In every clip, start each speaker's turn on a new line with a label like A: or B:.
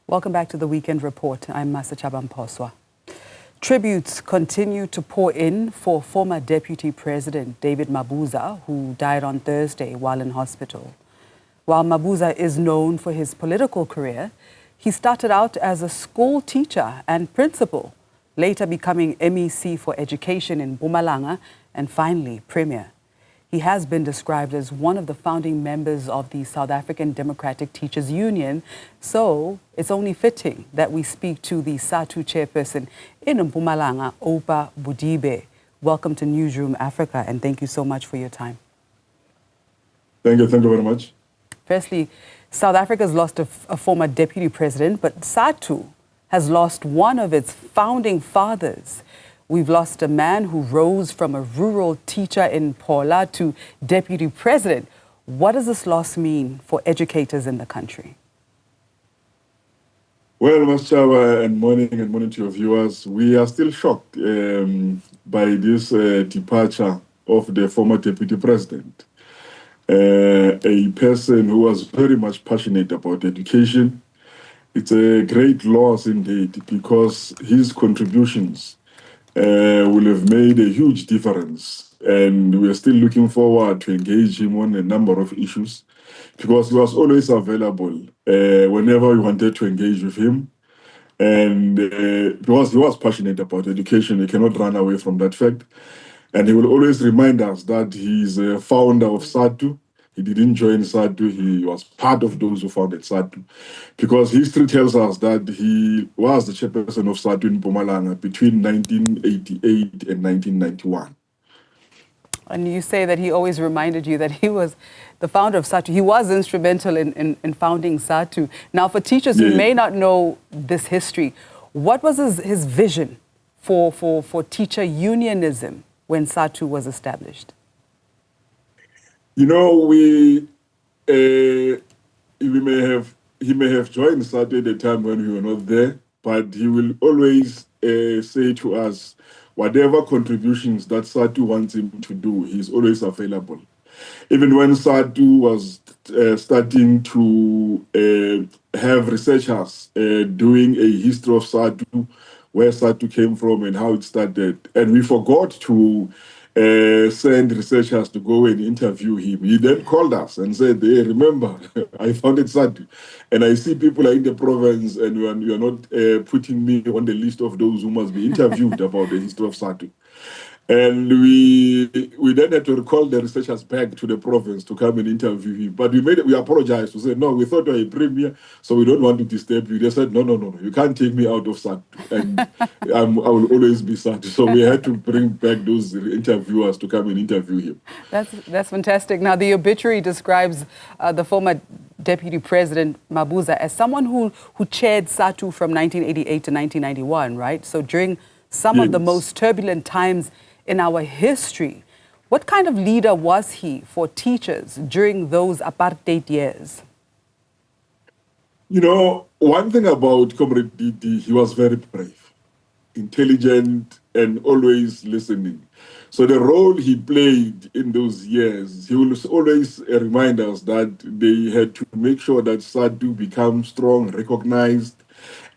A: Welcome back to the Weekend Report. I'm Masachaba Mposwa. Tributes continue to pour in for former Deputy President David Mabuza, who died on Thursday while in hospital. While Mabuza is known for his political career, he started out as a school teacher and principal, later becoming MEC for Education in Mpumalanga and finally Premier. He has been described as one of the founding members of the South African Democratic Teachers Union, so it's only fitting that we speak to the SADTU chairperson in Mpumalanga, Oupa Bodibe. Welcome to Newzroom Afrika, and thank you so much for your time.
B: Thank you very much.
A: Firstly, South Africa's lost a former deputy president, but SADTU has lost one of its founding fathers. We've lost a man who rose from a rural teacher in Pola to deputy president. What does this loss mean for educators in the country?
B: Well, Maschawa, and morning to your viewers. We are still shocked by this departure of the former deputy president, a person who was very much passionate about education. It's a great loss indeed, because his contributions will have made a huge difference, and we are still looking forward to engage him on a number of issues, because he was always available whenever we wanted to engage with him, and because he was passionate about education, he cannot run away from that fact, and he will always remind us that he's a founder of SADTU. He didn't join SADTU, he was part of those who founded SADTU, because history tells us that he was the chairperson of SADTU in Mpumalanga between 1988 and 1991.
A: And you say that he always reminded you that he was the founder of SADTU. He was instrumental in founding SADTU. Now, for teachers who may not know this history, what was his vision for teacher unionism when SADTU was established?
B: You know, he may have joined SADTU at a time when we were not there, but he will always say to us, whatever contributions that SADTU wants him to do, he's always available. Even when SADTU was starting to have researchers doing a history of SADTU, where SADTU came from and how it started, and we forgot to send researchers to go and interview him. He then called us and said, hey, remember, I founded SADTU, and I see people are in the province, and you are not putting me on the list of those who must be interviewed about the history of SADTU. And we then had to recall the researchers back to the province to come and interview him. But we apologized to say, no, we thought you were a premier, so we don't want to disturb you. They said, no, you can't take me out of SADTU, and I will always be SADTU. So we had to bring back those interviewers to come and interview him.
A: That's fantastic. Now, the obituary describes the former Deputy President Mabuza as someone who chaired SADTU from 1988 to 1991, right? So during some of the most turbulent times in our history. What kind of leader was he for teachers during those apartheid years?
B: You know, one thing about Comrade Didi, he was very brave, intelligent, and always listening. So the role he played in those years, he will always remind us that they had to make sure that SADTU becomes strong, recognized,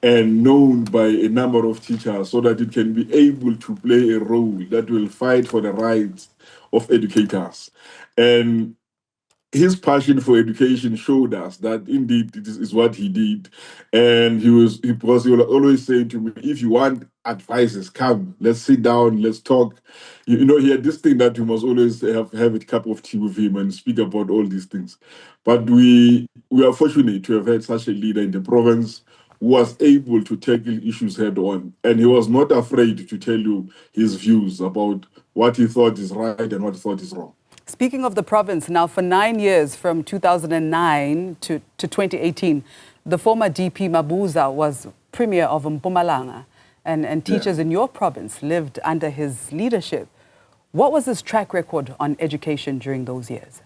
B: and known by a number of teachers, so that it can be able to play a role that will fight for the rights of educators. And his passion for education showed us that indeed it is what he did. And he will always say to me, if you want advices, come, let's sit down, let's talk. You know, he had this thing that you must always have a cup of tea with him and speak about all these things. But we are fortunate to have had such a leader in the province who was able to tackle issues head on. And he was not afraid to tell you his views about what he thought is right and what he thought is wrong.
A: Speaking of the province, now for 9 years, from 2009 to 2018, the former DP Mabuza was Premier of Mpumalanga, and teachers in your province lived under his leadership. What was his track record on education during those years?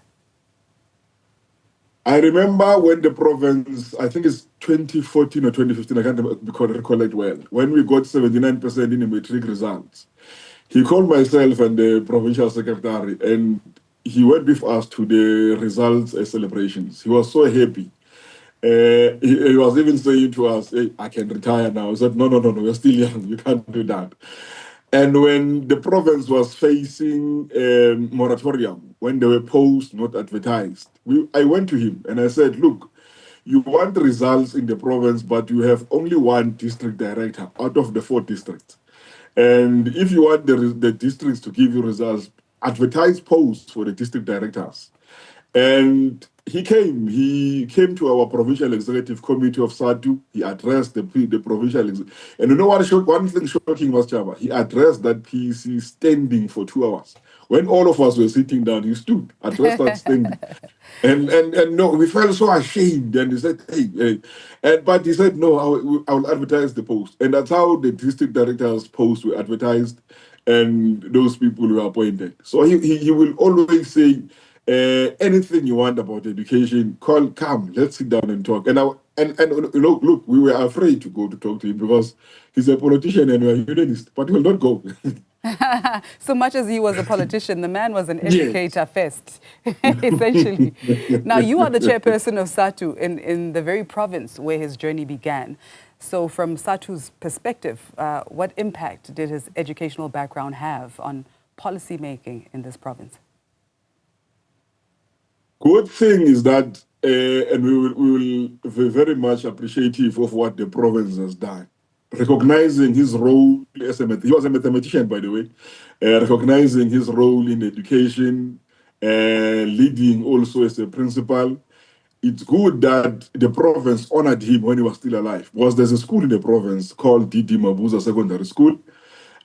B: I remember when the province, I think it's 2014 or 2015, I can't recollect well, when we got 79% in the matric results. He called myself and the provincial secretary, and he went with us to the results celebrations. He was so happy. he was even saying to us, hey, I can retire now. I said, no, we're still young. You can't do that. And when the province was facing moratorium, when they were posts not advertised, I went to him and I said, look, you want results in the province, but you have only one district director out of the 4 districts. And if you want the districts to give you results, advertise posts for the district directors. And he came to our provincial executive committee of SADTU. He addressed the provincial and you know what? One thing shocking was, Chava, he addressed that PC standing for 2 hours. When all of us were sitting down, he stood, addressed that standing. And no, we felt so ashamed. And he said, but he said, no, I will advertise the post. And that's how the district director's posts were advertised and those people were appointed. So he will always say, anything you want about education, come, let's sit down and talk. And look, we were afraid to go to talk to him because he's a politician and we're a unionist, but he will not go.
A: So much as he was a politician, the man was an educator first, essentially. Now, you are the chairperson of SADTU in the very province where his journey began. So from SADTU's perspective, what impact did his educational background have on policy making in this province?
B: Good thing is that, and we will be very much appreciative of what the province has done. Recognizing his role as he was a mathematician, by the way, recognizing his role in education, leading also as a principal. It's good that the province honored him when he was still alive, because there's a school in the province called David Mabuza Secondary School.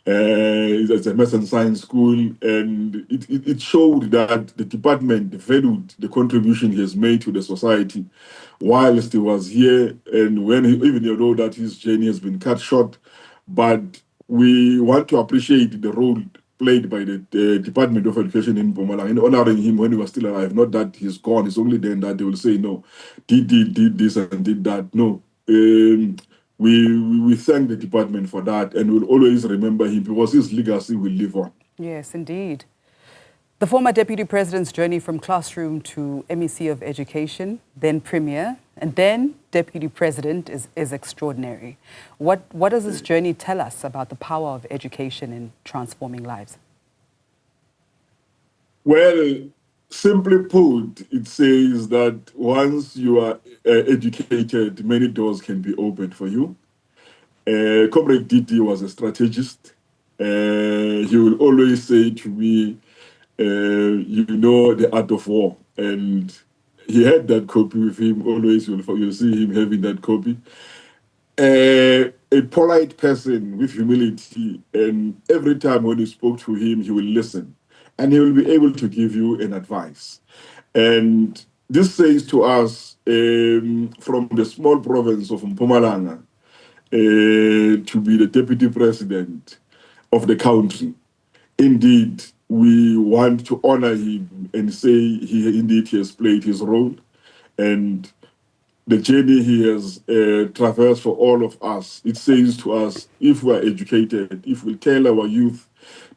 B: It's a math and science school, and it showed that the department valued the contribution he has made to the society whilst he was here, and when even though that his journey has been cut short. But we want to appreciate the role played by the Department of Education in Mpumalanga in honoring him when he was still alive. Not that he's gone, it's only then that they will say, no, did this and did that. No. We thank the department for that, and we'll always remember him because his legacy will live on.
A: Yes, indeed. The former Deputy President's journey from classroom to MEC of Education, then Premier, and then Deputy President is extraordinary. What does this journey tell us about the power of education in transforming lives?
B: Well, simply put, it says that once you are educated, many doors can be opened for you. Comrade Didi was a strategist. He will always say to me, you know the art of war. And he had that copy with him. Always you'll see him having that copy. A polite person with humility. And every time when you spoke to him, he will listen. And he will be able to give you an advice. And this says to us, from the small province of Mpumalanga, to be the deputy president of the country. Indeed, we want to honor him and say he has played his role, and the journey he has traversed for all of us. It says to us, if we are educated, if we tell our youth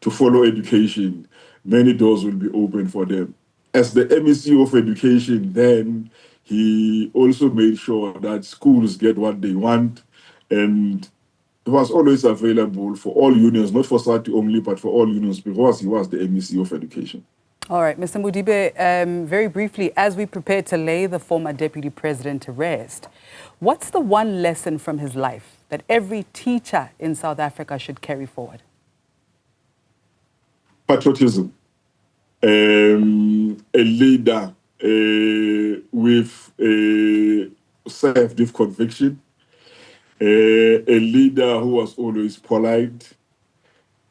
B: to follow education, many doors will be open for them. As the MEC of Education, then he also made sure that schools get what they want, and he was always available for all unions, not for SADTU only, but for all unions, because he was the MEC of Education.
A: All right, Mr. Bodibe, very briefly, as we prepare to lay the former Deputy President to rest, what's the one lesson from his life that every teacher in South Africa should carry forward?
B: Patriotism. A leader with a self-deep conviction, a leader who was always polite,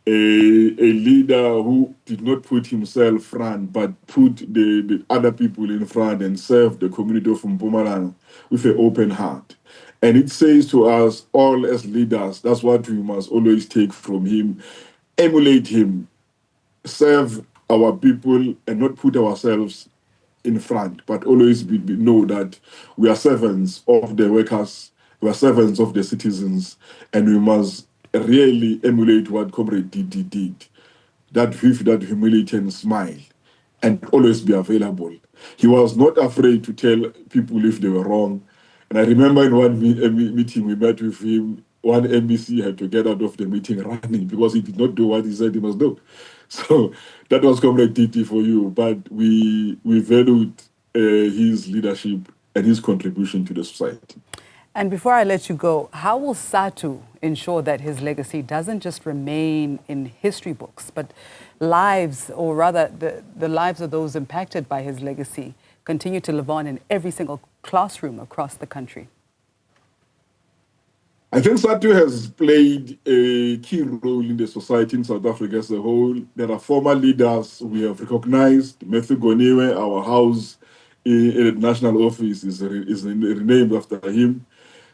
B: a leader who did not put himself front, but put the other people in front and served the community of Mpumalanga with an open heart. And it says to us all as leaders, that's what we must always take from him, emulate him, serve our people and not put ourselves in front, but always know that we are servants of the workers, we are servants of the citizens, and we must really emulate what Comrade Didi did. That with that humility and smile, and always be available. He was not afraid to tell people if they were wrong. And I remember in one meeting we met with him, one MEC had to get out of the meeting running because he did not do what he said he must do. So that was Comrade TT for you. But we valued his leadership and his contribution to the society.
A: And before I let you go, how will SADTU ensure that his legacy doesn't just remain in history books, but lives, or rather the lives of those impacted by his legacy, continue to live on in every single classroom across the country?
B: I think SADTU has played a key role in the society in South Africa as a whole. There are former leaders we have recognized. Matthew Goniwe, our house in the national office, is renamed after him.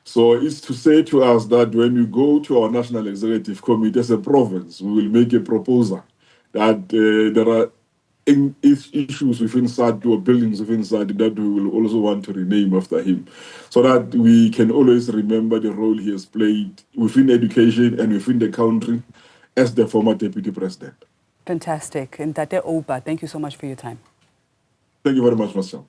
B: So it's to say to us that when we go to our National Executive Committee as a province, we will make a proposal that there are issues within SADTU or buildings within SADTU that we will also want to rename after him, so that we can always remember the role he has played within education and within the country as the former deputy president.
A: Fantastic. And Tate Oupa, thank you so much for your time.
B: Thank you very much, Marcel.